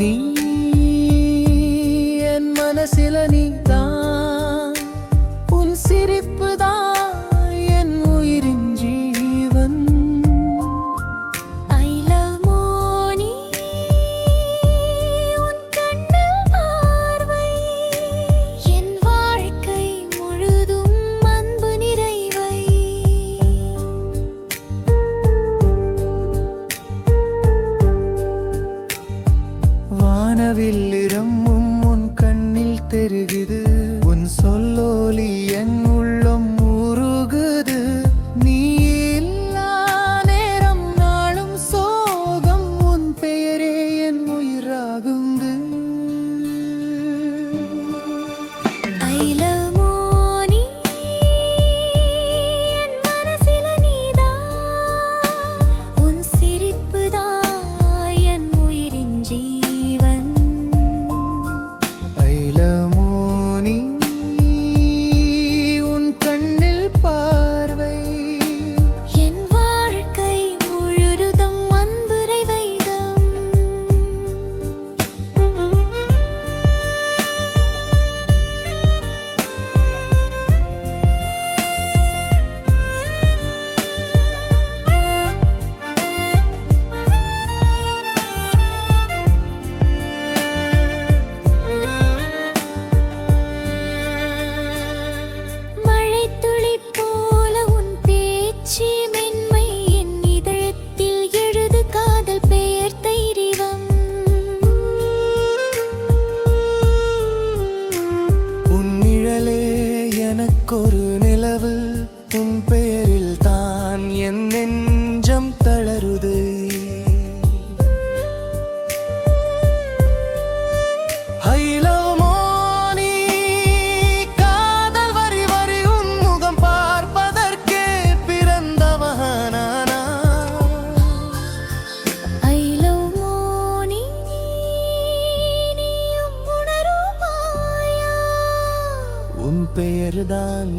நீ என் மனசில நீதான், உன் சிரிப்பு தான் என் உயிரின் ஜீவன். I love மோனி, உன் கண்ணில் பார்வை என் வாழ்க்கை முழுதும் அன்பு நிறைவை. வானவில் இரம்மும் உன் கண்ணில் தெரிகுது, உன் சொல்லோலி என் உள்ளம் உருகுது. நீ இல்லா நேரம் நாளும் சோகம், உன் பெயரே என் உயிராகுது. I love மோனி, என் மனசில நீதான், உன் சிரிப்பு தான் என் உயிரின் ஜீவன். ஐலமோனி, உன் கண்ணில் பார்வை என் வாழ்க்கை முழுதும் அன்பு நிறைவைதம். மழைத்துளி போல உன் பேச்சு மென்மை, என் இதயத்தில் எழுது காதல் பெயர் தைரியம். உன் நிழலே எனக்கொரு நிலவு, உன் பெயரில் தான் என் நெஞ்சம் தளருது. ஐலமோனி, காதல் வரி வரி உன் முகம் பார்ப்பதற்கே பிறந்தவனானா. I love மோனி, நீயும் உணருவாயா? உன் பெயர்தான்